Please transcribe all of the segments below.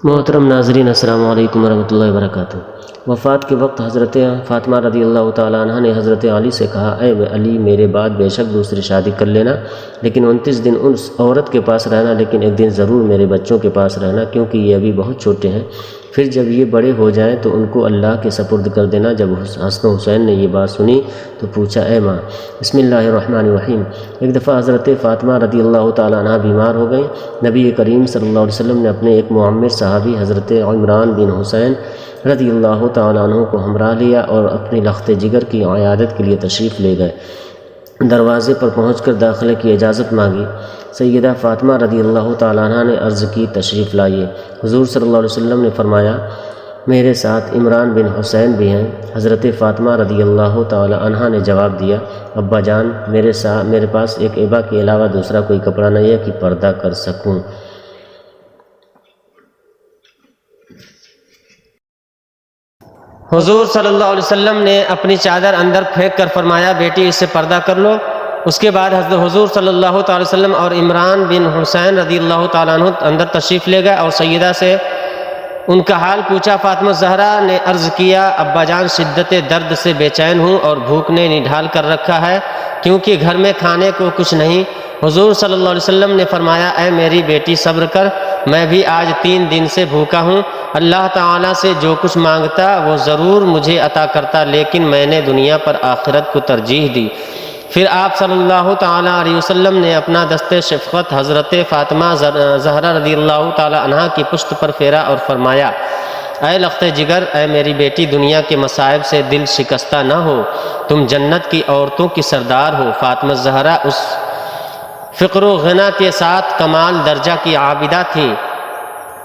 محترم ناظرین، السلام علیکم ورحمۃ اللہ وبرکاتہ۔ وفات کے وقت حضرت فاطمہ رضی اللہ تعالیٰ عنہ نے حضرت علی سے کہا، اے علی، میرے بعد بے شک دوسری شادی کر لینا، لیکن 29 دن اس عورت کے پاس رہنا، لیکن ایک دن ضرور میرے بچوں کے پاس رہنا، کیونکہ یہ ابھی بہت چھوٹے ہیں۔ پھر جب یہ بڑے ہو جائیں تو ان کو اللہ کے سپرد کر دینا۔ جب حسن و حسین نے یہ بات سنی تو پوچھا، اے ماں۔ بسم اللہ الرحمن الرحیم۔ ایک دفعہ حضرت فاطمہ رضی اللہ تعالیٰ عنہ بیمار ہو گئیں۔ نبی کریم صلی اللہ علیہ وسلم نے اپنے ایک معمر صحابی حضرت عمران بن حسین رضی اللہ تعالیٰ عنہ کو ہمراہ لیا اور اپنی لخت جگر کی عیادت کے لیے تشریف لے گئے۔ دروازے پر پہنچ کر داخلے کی اجازت مانگی۔ سیدہ فاطمہ رضی اللہ تعالیٰ عنہ نے عرض کی، تشریف لائیے۔ حضور صلی اللہ علیہ وسلم نے فرمایا، میرے ساتھ عمران بن حسین بھی ہیں۔ حضرت فاطمہ رضی اللہ تعالیٰ عنہ نے جواب دیا، ابا جان، میرے پاس ایک عبا کے علاوہ دوسرا کوئی کپڑا نہیں ہے کہ پردہ کر سکوں۔ حضور صلی اللہ علیہ وسلم نے اپنی چادر اندر پھینک کر فرمایا، بیٹی اس سے پردہ کر لو۔ اس کے بعد حضرت حضور صلی اللہ تعالی وسلم اور عمران بن حسین رضی اللہ تعالیٰ عنہ اندر تشریف لے گئے اور سیدہ سے ان کا حال پوچھا۔ فاطمہ زہرا نے عرض کیا، ابا جان، شدت درد سے بے چین ہوں اور بھوک نے نڈھال کر رکھا ہے، کیونکہ گھر میں کھانے کو کچھ نہیں۔ حضور صلی اللہ علیہ وسلم نے فرمایا، اے میری بیٹی، صبر کر، میں بھی آج 3 دن سے بھوکا ہوں۔ اللہ تعالیٰ سے جو کچھ مانگتا وہ ضرور مجھے عطا کرتا، لیکن میں نے دنیا پر آخرت کو ترجیح دی۔ پھر آپ صلی اللہ تعالیٰ علیہ وسلم نے اپنا دست شفقت حضرت فاطمہ زہرا رضی اللہ تعالیٰ عنہ کی پشت پر پھیرا اور فرمایا، اے لخت جگر، اے میری بیٹی، دنیا کے مصائب سے دل شکستہ نہ ہو، تم جنت کی عورتوں کی سردار ہو۔ فاطمہ زہرا اس فقر و غنا کے ساتھ کمال درجہ کی عابدہ تھی۔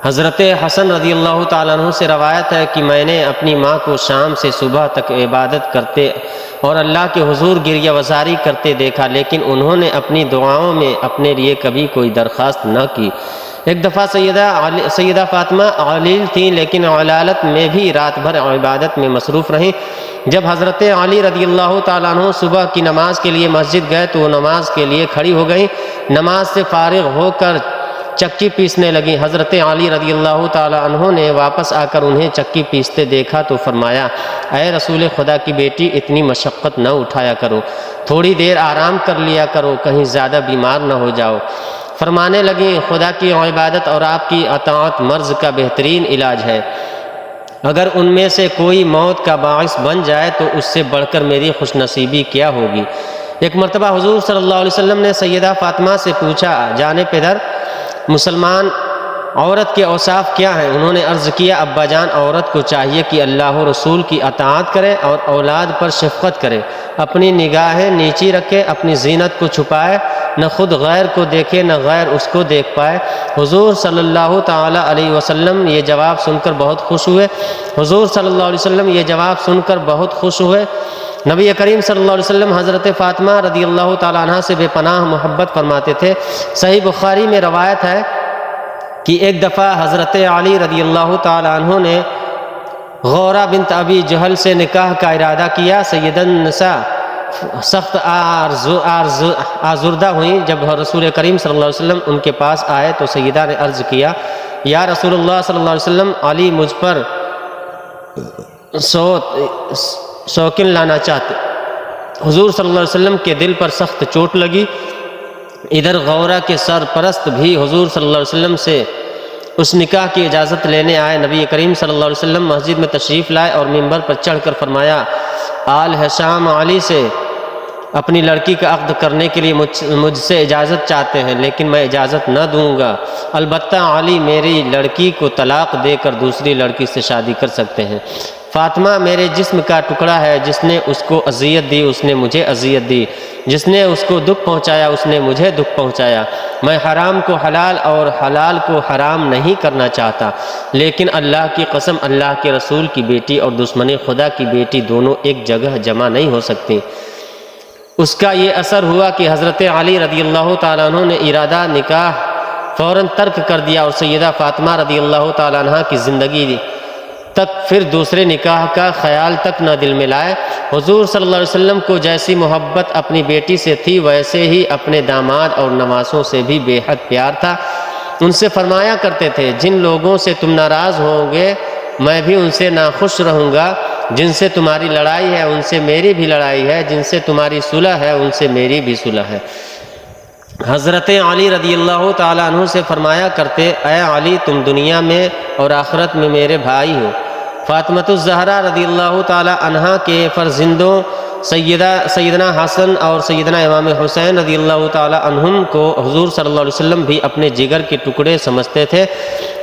حضرت حسن رضی اللہ تعالیٰ عنہ سے روایت ہے کہ میں نے اپنی ماں کو شام سے صبح تک عبادت کرتے اور اللہ کے حضور گریہ وزاری کرتے دیکھا، لیکن انہوں نے اپنی دعاؤں میں اپنے لیے کبھی کوئی درخواست نہ کی۔ ایک دفعہ سیدہ فاطمہ علیل تھیں، لیکن علالت میں بھی رات بھر عبادت میں مصروف رہیں۔ جب حضرت علی رضی اللہ تعالیٰ عنہ صبح کی نماز کے لیے مسجد گئے تو وہ نماز کے لیے کھڑی ہو گئیں۔ نماز سے فارغ ہو کر چکی پیسنے لگیں۔ حضرت علی رضی اللہ تعالیٰ عنہ نے واپس آ کر انہیں چکی پیستے دیکھا تو فرمایا، اے رسول خدا کی بیٹی، اتنی مشقت نہ اٹھایا کرو، تھوڑی دیر آرام کر لیا کرو، کہیں زیادہ بیمار نہ ہو جاؤ۔ فرمانے لگیں، خدا کی عبادت اور آپ کی اطاعت مرض کا بہترین علاج ہے۔ اگر ان میں سے کوئی موت کا باعث بن جائے تو اس سے بڑھ کر میری خوش نصیبی کیا ہوگی۔ ایک مرتبہ حضور صلی اللہ علیہ وسلم نے سیدہ فاطمہ سے پوچھا، جانے پدر، مسلمان عورت کے اوصاف کیا ہیں؟ انہوں نے عرض کیا، ابا جان، عورت کو چاہیے کہ اللہ و رسول کی اطاعت کرے اور اولاد پر شفقت کرے، اپنی نگاہیں نیچی رکھے، اپنی زینت کو چھپائے، نہ خود غیر کو دیکھے نہ غیر اس کو دیکھ پائے۔ حضور صلی اللہ تعالیٰ علیہ وسلم یہ جواب سن کر بہت خوش ہوئے۔ حضور صلی اللہ علیہ وسلم یہ جواب سن کر بہت خوش ہوئے۔ نبی کریم صلی اللہ علیہ وسلم حضرت فاطمہ رضی اللہ تعالیٰ عنہ سے بے پناہ محبت فرماتے تھے۔ صحیح بخاری میں روایت ہے کہ ایک دفعہ حضرت علی رضی اللہ تعالیٰ عنہ نے غورہ بنت ابی جہل سے نکاح کا ارادہ کیا۔ سیدہ النساء سخت آزردہ ہوئیں۔ جب رسول کریم صلی اللہ علیہ وسلم ان کے پاس آئے تو سیدہ نے عرض کیا، یا رسول اللہ صلی اللہ علیہ وسلم، علی مجھ پر شوکن لانا چاہتے۔ حضور صلی اللہ علیہ وسلم کے دل پر سخت چوٹ لگی۔ ادھر غورہ کے سرپرست بھی حضور صلی اللہ علیہ وسلم سے اس نکاح کی اجازت لینے آئے۔ نبی کریم صلی اللہ علیہ وسلم مسجد میں تشریف لائے اور منبر پر چڑھ کر فرمایا، آل ہشام علی سے اپنی لڑکی کا عقد کرنے کے لیے مجھ سے اجازت چاہتے ہیں، لیکن میں اجازت نہ دوں گا، البتہ علی میری لڑکی کو طلاق دے کر دوسری لڑکی سے شادی کر سکتے ہیں۔ فاطمہ میرے جسم کا ٹکڑا ہے، جس نے اس کو اذیت دی اس نے مجھے اذیت دی، جس نے اس کو دکھ پہنچایا اس نے مجھے دکھ پہنچایا۔ میں حرام کو حلال اور حلال کو حرام نہیں کرنا چاہتا، لیکن اللہ کی قسم، اللہ کے رسول کی بیٹی اور دشمن خدا کی بیٹی دونوں ایک جگہ جمع نہیں ہو سکتی۔ اس کا یہ اثر ہوا کہ حضرت علی رضی اللہ تعالیٰ عنہ نے ارادہ نکاح فوراً ترک کر دیا اور سیدہ فاطمہ رضی اللہ تعالیٰ عنہ کی زندگی تک پھر دوسرے نکاح کا خیال تک نہ دل میں لائے۔ حضور صلی اللہ علیہ وسلم کو جیسی محبت اپنی بیٹی سے تھی، ویسے ہی اپنے داماد اور نواسوں سے بھی بے حد پیار تھا۔ ان سے فرمایا کرتے تھے جن لوگوں سے تم ناراض ہو گے میں بھی ان سے ناخوش رہوں گا، جن سے تمہاری لڑائی ہے ان سے میری بھی لڑائی ہے، جن سے تمہاری صلح ہے ان سے میری بھی صلح ہے۔ حضرت علی رضی اللہ تعالیٰ عنہ سے فرمایا کرتے، اے علی تم دنیا میں اور آخرت میں میرے بھائی ہو۔ فاطمہ الزہرا رضی اللہ تعالیٰ عنہا کے فرزندوں سیدنا حسن اور سیدنا امام حسین رضی اللہ تعالیٰ عنہم کو حضور صلی اللہ علیہ وسلم بھی اپنے جگر کے ٹکڑے سمجھتے تھے،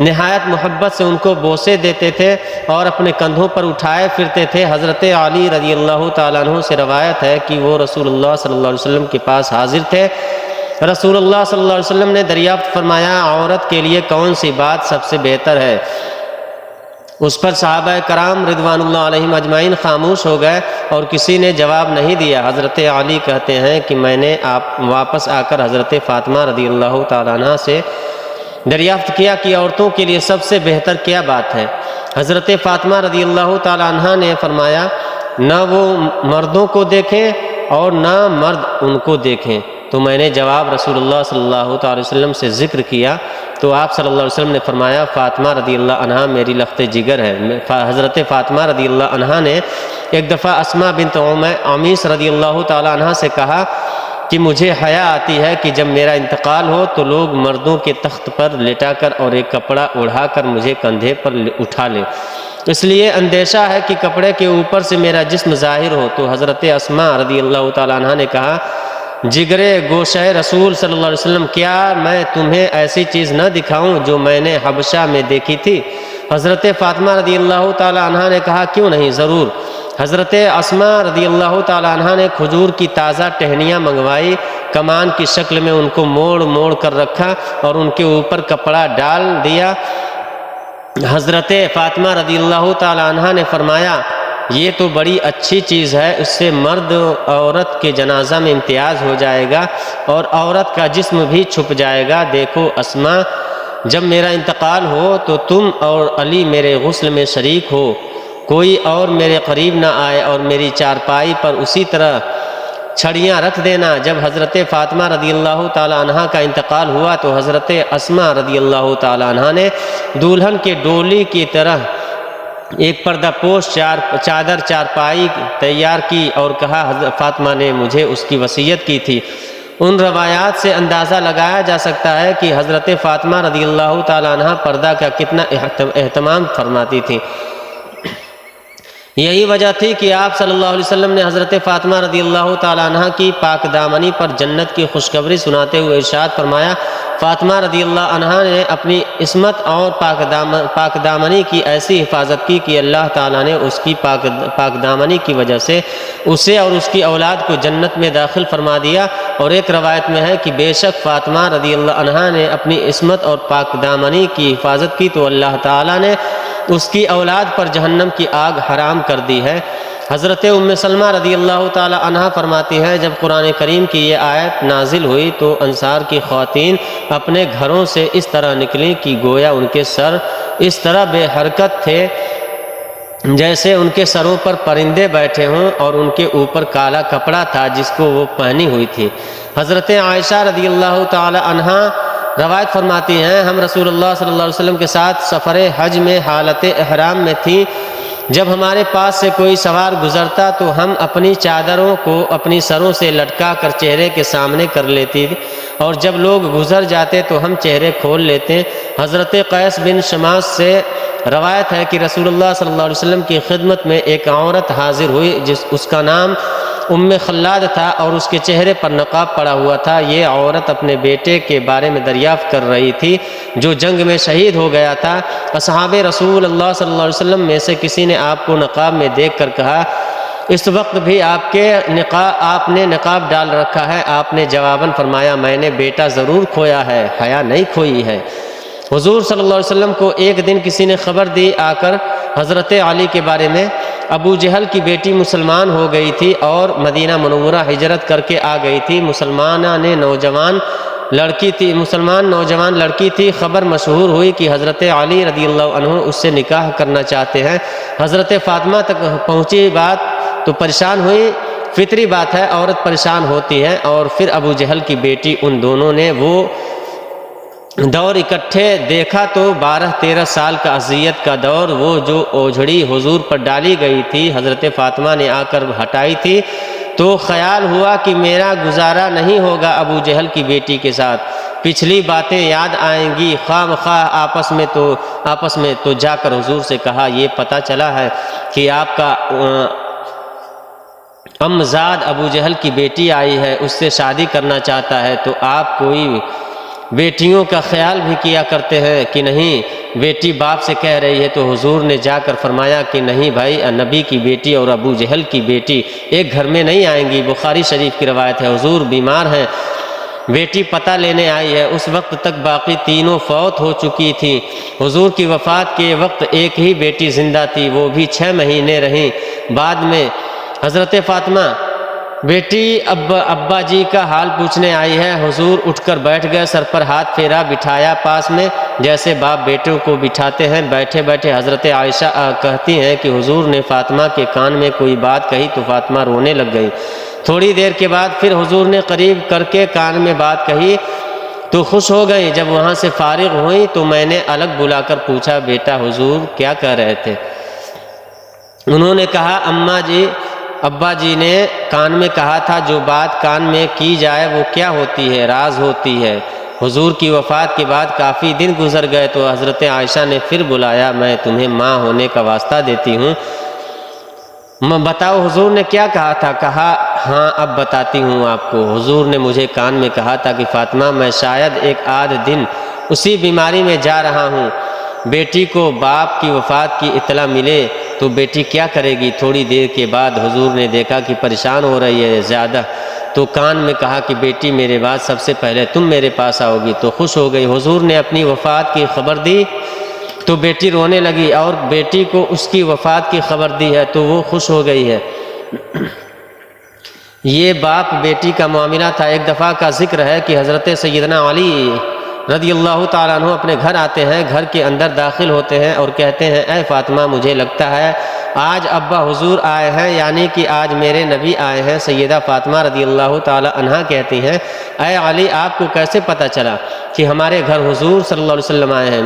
نہایت محبت سے ان کو بوسے دیتے تھے اور اپنے کندھوں پر اٹھائے پھرتے تھے۔ حضرت علی رضی اللہ تعالیٰ عنہ سے روایت ہے کہ وہ رسول اللہ صلی اللہ علیہ وسلم کے پاس حاضر تھے۔ رسول اللہ صلی اللہ علیہ وسلم نے دریافت فرمایا، عورت کے لیے کون سی بات سب سے بہتر ہے؟ اس پر صحابہ کرام رضوان اللہ علیہم اجمعین خاموش ہو گئے اور کسی نے جواب نہیں دیا۔ حضرت علی کہتے ہیں کہ میں نے واپس آ کر حضرت فاطمہ رضی اللہ تعالیٰ عنہ سے دریافت کیا کہ عورتوں کے لیے سب سے بہتر کیا بات ہے؟ حضرت فاطمہ رضی اللہ تعالیٰ عنہ نے فرمایا، نہ وہ مردوں کو دیکھیں اور نہ مرد ان کو دیکھیں۔ تو میں نے جواب رسول اللہ صلی اللہ تعالی وسلم سے ذکر کیا تو آپ صلی اللہ علیہ وسلم نے فرمایا، فاطمہ رضی اللہ عنہا میری لخت جگر ہے۔ حضرت فاطمہ رضی اللہ عنہا نے ایک دفعہ اسماء بنت عمیس رضی اللہ تعالی عنہا سے کہا کہ مجھے حیا آتی ہے کہ جب میرا انتقال ہو تو لوگ مردوں کے تخت پر لٹا کر اور ایک کپڑا اڑھا کر مجھے کندھے پر اٹھا لے، اس لیے اندیشہ ہے کہ کپڑے کے اوپر سے میرا جسم ظاہر ہو۔ تو حضرت اسماء رضی اللہ تعالی عنہا نے کہا، جگرے گوشہ رسول صلی اللہ علیہ وسلم، کیا میں تمہیں ایسی چیز نہ دکھاؤں جو میں نے حبشہ میں دیکھی تھی؟ حضرت فاطمہ رضی اللہ تعالی عنہا نے کہا، کیوں نہیں، ضرور۔ حضرت اسماء رضی اللہ تعالی عنہا نے کھجور کی تازہ ٹہنیاں منگوائی، کمان کی شکل میں ان کو موڑ موڑ کر رکھا اور ان کے اوپر کپڑا ڈال دیا۔ حضرت فاطمہ رضی اللہ تعالی عنہا نے فرمایا، یہ تو بڑی اچھی چیز ہے، اس سے مرد عورت کے جنازہ میں امتیاز ہو جائے گا اور عورت کا جسم بھی چھپ جائے گا۔ دیکھو اسماء، جب میرا انتقال ہو تو تم اور علی میرے غسل میں شریک ہو، کوئی اور میرے قریب نہ آئے اور میری چارپائی پر اسی طرح چھڑیاں رکھ دینا۔ جب حضرت فاطمہ رضی اللہ تعالی عنہا کا انتقال ہوا تو حضرت اسماء رضی اللہ تعالی عنہا نے دلہن کے ڈولی کی طرح ایک پردہ پوش چادر چارپائی تیار کی اور کہا، حضرت فاطمہ نے مجھے اس کی وصیت کی تھی۔ ان روایات سے اندازہ لگایا جا سکتا ہے کہ حضرت فاطمہ رضی اللہ تعالی عنہا پردہ کا کتنا اہتمام فرماتی تھیں۔ یہی وجہ تھی کہ آپ صلی اللہ علیہ وسلم نے حضرت فاطمہ رضی اللہ تعالی عنہا کی پاک دامنی پر جنت کی خوشخبری سناتے ہوئے ارشاد فرمایا، فاطمہ رضی اللہ عنہا نے اپنی عصمت اور پاک دامنی کی ایسی حفاظت کی کہ اللہ تعالیٰ نے اس کی پاک دامنی کی وجہ سے اسے اور اس کی اولاد کو جنت میں داخل فرما دیا۔ اور ایک روایت میں ہے کہ بے شک فاطمہ رضی اللہ عنہا نے اپنی عصمت اور پاک دامنی کی حفاظت کی تو اللہ تعالیٰ نے اس کی اولاد پر جہنم کی آگ حرام کر دی ہے۔ حضرت ام سلمہ رضی اللہ تعالی عنہا فرماتی ہے، جب قرآن کریم کی یہ آیت نازل ہوئی تو انصار کی خواتین اپنے گھروں سے اس طرح نکلیں کہ گویا ان کے سر اس طرح بے حرکت تھے جیسے ان کے سروں پر پرندے بیٹھے ہوں اور ان کے اوپر کالا کپڑا تھا جس کو وہ پہنی ہوئی تھی۔ حضرت عائشہ رضی اللہ تعالی عنہا روایت فرماتی ہیں، ہم رسول اللہ صلی اللہ علیہ وسلم کے ساتھ سفر حج میں حالت احرام میں تھیں، جب ہمارے پاس سے کوئی سوار گزرتا تو ہم اپنی چادروں کو اپنی سروں سے لٹکا کر چہرے کے سامنے کر لیتی اور جب لوگ گزر جاتے تو ہم چہرے کھول لیتے۔ حضرت قیس بن شماس سے روایت ہے کہ رسول اللہ صلی اللہ علیہ وسلم کی خدمت میں ایک عورت حاضر ہوئی اس کا نام ام خلاد تھا اور اس کے چہرے پر نقاب پڑا ہوا تھا۔ یہ عورت اپنے بیٹے کے بارے میں دریافت کر رہی تھی جو جنگ میں شہید ہو گیا تھا۔ اصحاب رسول اللہ صلی اللہ علیہ وسلم میں سے کسی نے آپ کو نقاب میں دیکھ کر کہا، اس وقت بھی آپ نے نقاب ڈال رکھا ہے؟ آپ نے جواباً فرمایا، میں نے بیٹا ضرور کھویا ہے، حیا نہیں کھوئی ہے۔ حضور صلی اللہ علیہ وسلم کو ایک دن کسی نے خبر دی آ کر حضرت علی کے بارے میں، ابو جہل کی بیٹی مسلمان ہو گئی تھی اور مدینہ منورہ ہجرت کر کے آ گئی تھی۔ مسلمان نوجوان لڑکی تھی۔ خبر مشہور ہوئی کہ حضرت علی رضی اللہ عنہ اس سے نکاح کرنا چاہتے ہیں۔ حضرت فاطمہ تک پہنچی بات تو پریشان ہوئی، فطری بات ہے، عورت پریشان ہوتی ہے۔ اور پھر ابو جہل کی بیٹی ان دونوں نے وہ دور اکٹھے دیکھا تو 12-13 سال کا اذیت کا دور، وہ جو اوجھڑی حضور پر ڈالی گئی تھی حضرت فاطمہ نے آ کر ہٹائی تھی، تو خیال ہوا کہ میرا گزارا نہیں ہوگا ابو جہل کی بیٹی کے ساتھ، پچھلی باتیں یاد آئیں گی خواہ مخواہ آپس میں تو جا کر حضور سے کہا یہ پتہ چلا ہے کہ آپ کا امزاد ابو جہل کی بیٹی آئی ہے، اس سے شادی کرنا چاہتا ہے، تو آپ کوئی بیٹیوں کا خیال بھی کیا کرتے ہیں کہ نہیں؟ بیٹی باپ سے کہہ رہی ہے۔ تو حضور نے جا کر فرمایا کہ نہیں بھائی، نبی کی بیٹی اور ابو جہل کی بیٹی ایک گھر میں نہیں آئیں گی۔ بخاری شریف کی روایت ہے، حضور بیمار ہیں، بیٹی پتہ لینے آئی ہے، اس وقت تک باقی تینوں فوت ہو چکی تھی۔ حضور کی وفات کے وقت ایک ہی بیٹی زندہ تھی، وہ بھی 6 مہینے رہیں۔ بعد میں حضرت فاطمہ بیٹی ابا جی کا حال پوچھنے آئی ہے۔ حضور اٹھ کر بیٹھ گئے، سر پر ہاتھ پھیرا، بٹھایا پاس میں، جیسے باپ بیٹوں کو بٹھاتے ہیں۔ بیٹھے بیٹھے حضرت عائشہ کہتی ہیں کہ حضور نے فاطمہ کے کان میں کوئی بات کہی تو فاطمہ رونے لگ گئی۔ تھوڑی دیر کے بعد پھر حضور نے قریب کر کے کان میں بات کہی تو خوش ہو گئی۔ جب وہاں سے فارغ ہوئی تو میں نے الگ بلا کر پوچھا، بیٹا حضور کیا کہہ رہے تھے؟ انہوں نے کہا، اماں جی، ابا جی نے کان میں کہا تھا جو بات کان میں کی جائے وہ کیا ہوتی ہے؟ راز ہوتی ہے۔ حضور کی وفات کے بعد کافی دن گزر گئے تو حضرت عائشہ نے پھر بلایا، میں تمہیں ماں ہونے کا واسطہ دیتی ہوں، بتاؤ حضور نے کیا کہا تھا؟ کہا ہاں اب بتاتی ہوں آپ کو۔ حضور نے مجھے کان میں کہا تھا کہ فاطمہ میں شاید ایک آدھ دن اسی بیماری میں جا رہا ہوں، بیٹی کو باپ کی وفات کی اطلاع ملے تو بیٹی کیا کرے گی؟ تھوڑی دیر کے بعد حضور نے دیکھا کہ پریشان ہو رہی ہے زیادہ، تو کان میں کہا کہ بیٹی میرے بعد سب سے پہلے تم میرے پاس آؤ گی، تو خوش ہو گئی۔ حضور نے اپنی وفات کی خبر دی تو بیٹی رونے لگی، اور بیٹی کو اس کی وفات کی خبر دی ہے تو وہ خوش ہو گئی ہے۔ یہ باپ بیٹی کا معاملہ تھا۔ ایک دفعہ کا ذکر ہے کہ حضرت سیدنا علی رضی اللہ تعالیٰ عنہ اپنے گھر آتے ہیں، گھر کے اندر داخل ہوتے ہیں اور کہتے ہیں، اے فاطمہ مجھے لگتا ہے آج ابا حضور آئے ہیں، یعنی کہ آج میرے نبی آئے ہیں۔ سیدہ فاطمہ رضی اللہ تعالیٰ عنہا کہتی ہیں، اے علی آپ کو کیسے پتہ چلا کہ ہمارے گھر حضور صلی اللہ علیہ وسلم آئے ہیں؟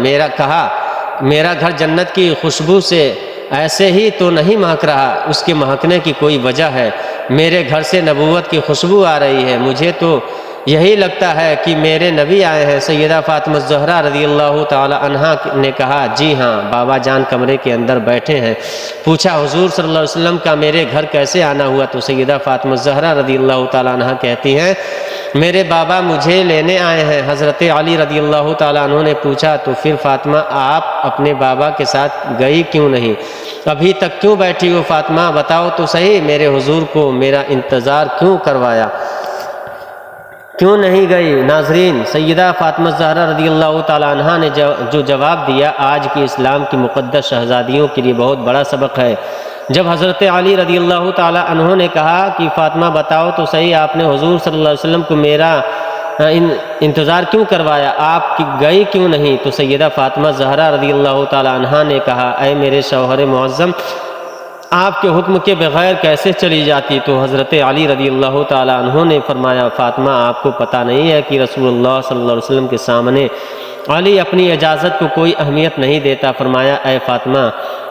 میرا گھر جنت کی خوشبو سے ایسے ہی تو نہیں مہک رہا، اس کے مہکنے کی کوئی وجہ ہے، میرے گھر سے نبوت کی خوشبو آ رہی ہے، مجھے تو یہی لگتا ہے کہ میرے نبی آئے ہیں۔ سیدہ فاطمہ الزہرا رضی اللہ تعالی عنہا نے کہا، جی ہاں، بابا جان کمرے کے اندر بیٹھے ہیں۔ پوچھا حضور صلی اللہ علیہ وسلم کا میرے گھر کیسے آنا ہوا؟ تو سیدہ فاطمہ الزہرا رضی اللہ تعالی عنہا کہتی ہیں، میرے بابا مجھے لینے آئے ہیں۔ حضرت علی رضی اللہ تعالیٰ عنہ نے پوچھا، تو پھر فاطمہ آپ اپنے بابا کے ساتھ گئی کیوں نہیں؟ ابھی تک کیوں بیٹھی ہو فاطمہ؟ بتاؤ تو صحیح، میرے حضور کو میرا انتظار کیوں کروایا، کیوں نہیں گئی؟ ناظرین، سیدہ فاطمہ الزہرا رضی اللہ تعالیٰ عنہا نے جو جواب دیا آج کی اسلام کی مقدس شہزادیوں کے لیے بہت بڑا سبق ہے۔ جب حضرت علی رضی اللہ تعالیٰ عنہ نے کہا کہ فاطمہ بتاؤ تو صحیح، آپ نے حضور صلی اللہ علیہ وسلم کو میرا انتظار کیوں کروایا، آپ کی گئی کیوں نہیں؟ تو سیدہ فاطمہ زہرا رضی اللہ تعالیٰ عنہا نے کہا، اے میرے شوہر معظم، آپ کے حکم کے بغیر کیسے چلی جاتی؟ تو حضرت علی رضی اللہ تعالیٰ عنہ نے فرمایا، فاطمہ آپ کو پتہ نہیں ہے کہ رسول اللہ صلی اللہ علیہ وسلم کے سامنے علی اپنی اجازت کو کوئی اہمیت نہیں دیتا۔ فرمایا، اے فاطمہ،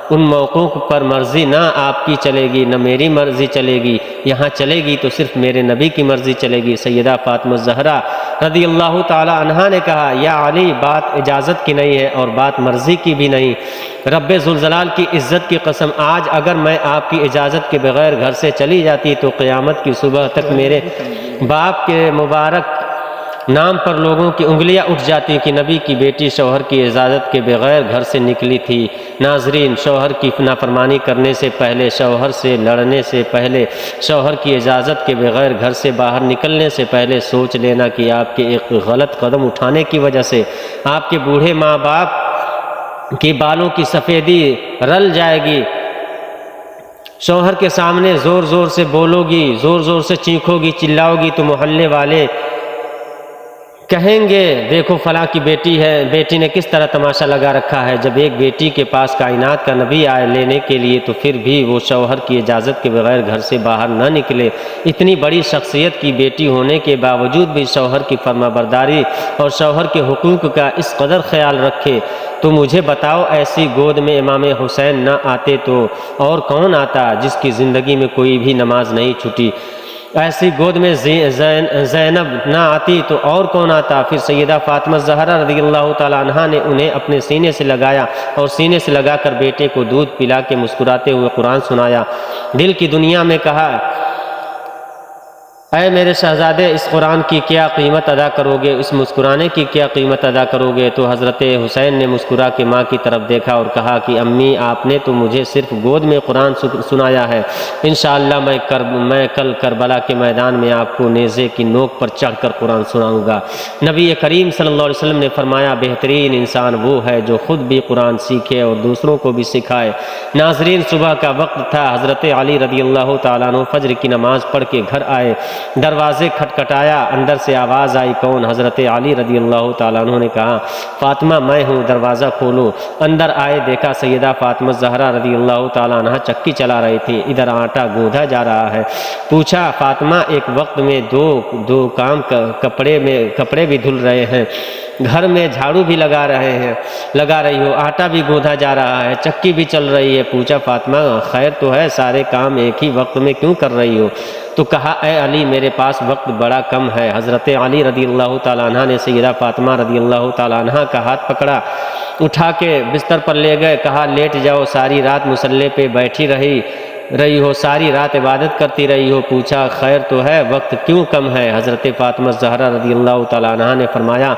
ان موقعوں پر مرضی نہ آپ کی چلے گی نہ میری مرضی چلے گی، یہاں چلے گی تو صرف میرے نبی کی مرضی چلے گی۔ سیدہ فاطمہ الزہرا رضی اللہ تعالی عنہا نے کہا، یا علی، بات اجازت کی نہیں ہے اور بات مرضی کی بھی نہیں، رب ذوالجلال کی عزت کی قسم، آج اگر میں آپ کی اجازت کے بغیر گھر سے چلی جاتی تو قیامت کی صبح تک میرے باپ کے مبارک نام پر لوگوں کی انگلیاں اٹھ جاتی کہ نبی کی بیٹی شوہر کی اجازت کے بغیر گھر سے نکلی تھی۔ ناظرین، شوہر کی نافرمانی کرنے سے پہلے، شوہر سے لڑنے سے پہلے، شوہر کی اجازت کے بغیر گھر سے باہر نکلنے سے پہلے سوچ لینا کہ آپ کے ایک غلط قدم اٹھانے کی وجہ سے آپ کے بوڑھے ماں باپ کے بالوں کی سفیدی رل جائے گی۔ شوہر کے سامنے زور زور سے بولو گی، زور زور سے چیخو گی، چلاؤ گی تو محلے والے کہیں گے دیکھو فلاں کی بیٹی ہے، بیٹی نے کس طرح تماشا لگا رکھا ہے۔ جب ایک بیٹی کے پاس کائنات کا نبی آئے لینے کے لیے تو پھر بھی وہ شوہر کی اجازت کے بغیر گھر سے باہر نہ نکلے۔ اتنی بڑی شخصیت کی بیٹی ہونے کے باوجود بھی شوہر کی فرمانبرداری اور شوہر کے حقوق کا اس قدر خیال رکھے، تو مجھے بتاؤ ایسی گود میں امام حسین نہ آتے تو اور کون آتا جس کی زندگی میں کوئی بھی نماز نہیں چھوٹی؟ ایسی گود میں زینب نہ آتی تو اور کون آتا؟ پھر سیدہ فاطمہ زہرا رضی اللہ تعالیٰ عنہا نے انہیں اپنے سینے سے لگایا اور سینے سے لگا کر بیٹے کو دودھ پلا کے مسکراتے ہوئے قرآن سنایا۔ دل کی دنیا میں کہا، اے میرے شہزادے، اس قرآن کی کیا قیمت ادا کرو گے، اس مسکرانے کی کیا قیمت ادا کرو گے؟ تو حضرت حسین نے مسکرا کے ماں کی طرف دیکھا اور کہا کہ امی، آپ نے تو مجھے صرف گود میں قرآن سنایا ہے، انشاءاللہ میں کل کربلا کے میدان میں آپ کو نیزے کی نوک پر چڑھ کر قرآن سناؤں گا۔ نبی کریم صلی اللہ علیہ وسلم نے فرمایا، بہترین انسان وہ ہے جو خود بھی قرآن سیکھے اور دوسروں کو بھی سکھائے۔ ناظرین، صبح کا وقت تھا، حضرت علی رضی اللہ تعالیٰ عنہ فجر کی نماز پڑھ کے گھر آئے، دروازے کھٹکھٹایا، اندر سے آواز آئی، کون؟ حضرت علی رضی اللہ تعالیٰ عنہ نے کہا، فاطمہ میں ہوں، دروازہ کھولو۔ اندر آئے، دیکھا سیدہ فاطمہ زہرا رضی اللہ تعالیٰ عنہ چکی چلا رہی تھی، ادھر آٹا گوندھا جا رہا ہے۔ پوچھا، فاطمہ ایک وقت میں دو کام، کپڑے بھی دھل رہے ہیں، گھر میں جھاڑو بھی لگا رہی ہو، آٹا بھی گوندھا جا رہا ہے، چکی بھی چل رہی ہے۔ پوچھا، فاطمہ خیر تو ہے، سارے کام ایک ہی وقت میں کیوں کر رہی ہو؟ تو کہا، اے علی میرے پاس وقت بڑا کم ہے۔ حضرت علی رضی اللہ تعالیٰ عنہ نے سیدہ فاطمہ رضی اللہ تعالیٰ عنہ کا ہاتھ پکڑا، اٹھا کے بستر پر لے گئے، کہا لیٹ جاؤ، ساری رات مصلی پہ بیٹھی رہی ہو، ساری رات عبادت کرتی رہی ہو۔ پوچھا، خیر تو ہے، وقت کیوں کم ہے؟ حضرت فاطمہ زہرا رضی اللہ تعالیٰ عنہ نے فرمایا،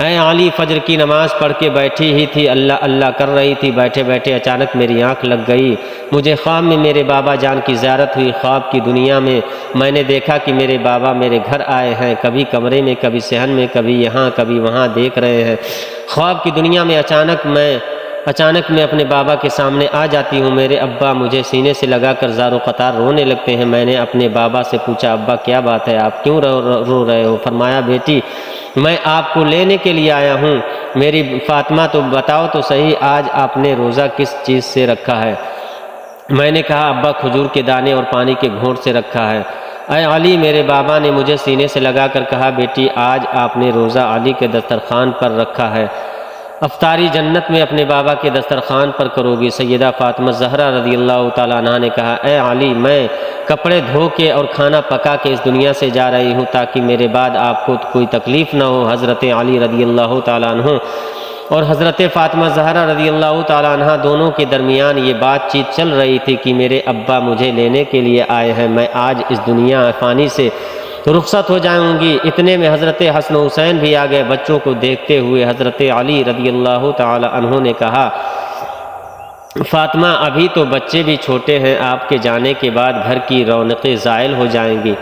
اے علی، فجر کی نماز پڑھ کے بیٹھی ہی تھی، اللہ اللہ کر رہی تھی، بیٹھے بیٹھے اچانک میری آنکھ لگ گئی، مجھے خواب میں میرے بابا جان کی زیارت ہوئی۔ خواب کی دنیا میں نے دیکھا کہ میرے بابا میرے گھر آئے ہیں، کبھی کمرے میں، کبھی صحن میں، کبھی یہاں کبھی وہاں دیکھ رہے ہیں۔ خواب کی دنیا میں اچانک میں اپنے بابا کے سامنے آ جاتی ہوں، میرے ابا مجھے سینے سے لگا کر زار و قطار رونے لگتے ہیں۔ میں نے اپنے بابا سے پوچھا، ابا کیا بات ہے، آپ کیوں رو رہے ہو؟ فرمایا، بیٹی میں آپ کو لینے کے لیے آیا ہوں، میری فاطمہ تو بتاؤ تو صحیح، آج آپ نے روزہ کس چیز سے رکھا ہے؟ میں نے کہا، ابا کھجور کے دانے اور پانی کے گھونٹ سے رکھا ہے۔ اے علی، میرے بابا نے مجھے سینے سے لگا کر کہا، بیٹی آج آپ نے روزہ علی کے دسترخوان پر رکھا ہے، افطاری جنت میں اپنے بابا کے دسترخوان پر کرو گی۔ سیدہ فاطمہ زہرا رضی اللہ تعالیٰ عنہ نے کہا، اے علی، میں کپڑے دھو کے اور کھانا پکا کے اس دنیا سے جا رہی ہوں تاکہ میرے بعد آپ کو کوئی تکلیف نہ ہو۔ حضرت علی رضی اللہ تعالیٰ عنہ اور حضرت فاطمہ زہرا رضی اللہ تعالیٰ عنہ دونوں کے درمیان یہ بات چیت چل رہی تھی کہ میرے ابا مجھے لینے کے لیے آئے ہیں، میں آج اس دنیا فانی سے رخصت ہو جاؤں گی۔ اتنے میں حضرت حسن و حسین بھی آ گئے۔ بچوں کو دیکھتے ہوئے حضرت علی رضی اللہ تعالی عنہ نے کہا، فاطمہ ابھی تو بچے بھی چھوٹے ہیں، آپ کے جانے کے بعد گھر کی رونقیں زائل ہو جائیں گی۔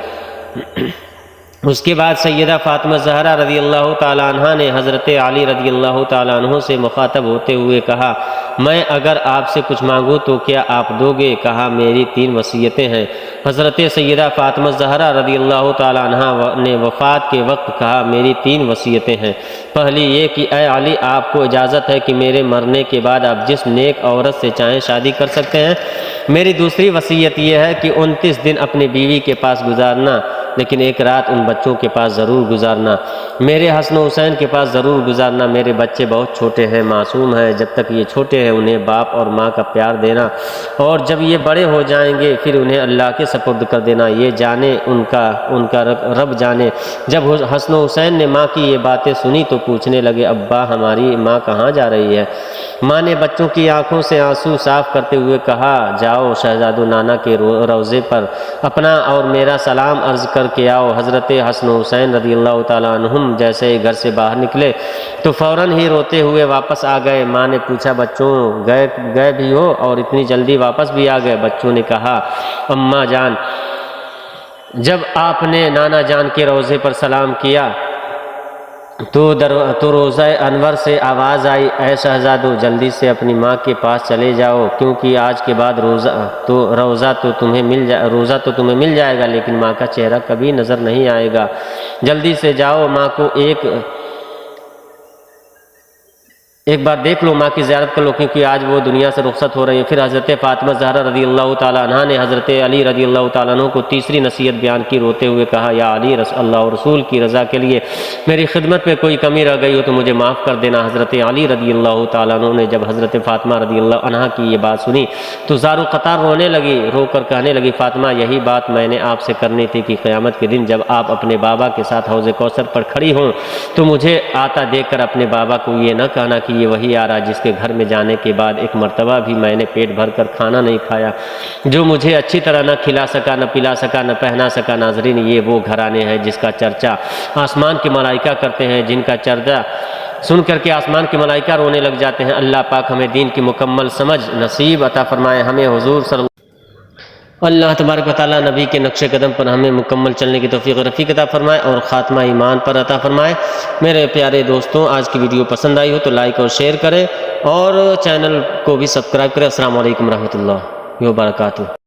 اس کے بعد سیدہ فاطمہ زہرا رضی اللہ تعالی عنہ نے حضرت علی رضی اللہ تعالی عنہ سے مخاطب ہوتے ہوئے کہا، میں اگر آپ سے کچھ مانگوں تو کیا آپ دو گے؟ کہا، میری 3 وصیتیں ہیں۔ حضرت سیدہ فاطمہ زہرا رضی اللہ تعالی عنہ نے وفات کے وقت کہا، میری 3 وصیتیں ہیں۔ پہلی یہ کہ اے علی، آپ کو اجازت ہے کہ میرے مرنے کے بعد آپ جس نیک عورت سے چاہیں شادی کر سکتے ہیں۔ میری دوسری وصیت یہ ہے کہ 29 دن اپنی بیوی کے پاس گزارنا، لیکن ایک رات ان بچوں کے پاس ضرور گزارنا، میرے حسن و حسین کے پاس ضرور گزارنا۔ میرے بچے بہت چھوٹے ہیں، معصوم ہیں، جب تک یہ چھوٹے ہیں انہیں باپ اور ماں کا پیار دینا، اور جب یہ بڑے ہو جائیں گے پھر انہیں اللہ کے سپرد کر دینا، یہ جانے ان کا رب جانے۔ جب حسن و حسین نے ماں کی یہ باتیں سنی تو پوچھنے لگے، ابا ہماری ماں کہاں جا رہی ہے؟ ماں نے بچوں کی آنکھوں سے آنسو صاف کرتے ہوئے کہا، جاؤ شہزادو نانا کے روضے پر اپنا اور میرا سلام عرض کر کے آؤ۔ حضرت حسن و حسین رضی اللہ تعالیٰ عنہم جیسے ہی گھر سے باہر نکلے تو فوراً ہی روتے ہوئے واپس آ گئے۔ ماں نے پوچھا، بچوں گئے بھی ہو اور اتنی جلدی واپس بھی آ گئے؟ بچوں نے کہا، اماں جان، جب آپ نے نانا جان کے روضے پر سلام کیا تو روزہ انور سے آواز آئی، اے شہزادو جلدی سے اپنی ماں کے پاس چلے جاؤ، کیونکہ آج کے بعد روزہ تو تمہیں مل جائے گا، لیکن ماں کا چہرہ کبھی نظر نہیں آئے گا۔ جلدی سے جاؤ، ماں کو ایک بار دیکھ لو، ماں کی زیارت کر لو، کیونکہ آج وہ دنیا سے رخصت ہو رہی ہے۔ پھر حضرت فاطمہ زہرا رضی اللہ تعالیٰ عنہ نے حضرت علی رضی اللہ تعالیٰ عنہ کو تیسری نصیحت بیان کی، روتے ہوئے کہا، یا علی، اللہ اور رسول کی رضا کے لیے میری خدمت میں کوئی کمی رہ گئی ہو تو مجھے معاف کر دینا۔ حضرت علی رضی اللہ تعالیٰ عنہ نے جب حضرت فاطمہ رضی اللہ عنہ کی یہ بات سنی تو زارو قطار رونے لگی، رو کر کہنے لگی، فاطمہ یہی بات میں نے آپ سے کرنی تھی کہ قیامت کے دن جب آپ اپنے بابا کے ساتھ حوض کوثر پر کھڑی ہوں تو مجھے آتا دیکھ کر اپنے بابا کو یہ نہ کہنا کہ یہ وہی آ رہا جس کے گھر میں جانے کے بعد ایک مرتبہ بھی میں نے پیٹ بھر کر کھانا نہیں کھایا، جو مجھے اچھی طرح نہ کھلا سکا، نہ پلا سکا، نہ پہنا سکا۔ ناظرین، یہ وہ گھرانے ہیں جس کا چرچا آسمان کے ملائکہ کرتے ہیں، جن کا چرچا سن کر کے آسمان کے ملائکہ رونے لگ جاتے ہیں۔ اللہ پاک ہمیں دین کی مکمل سمجھ نصیب عطا فرمائے، ہمیں حضور صلی اللہ تبارک و تعالیٰ نبی کے نقش قدم پر ہمیں مکمل چلنے کی توفیق رفیق عطا فرمائے اور خاتمہ ایمان پر عطا فرمائے۔ میرے پیارے دوستوں، آج کی ویڈیو پسند آئی ہو تو لائک اور شیئر کریں اور چینل کو بھی سبسکرائب کریں۔ السلام علیکم ورحمۃ اللہ وبرکاتہ۔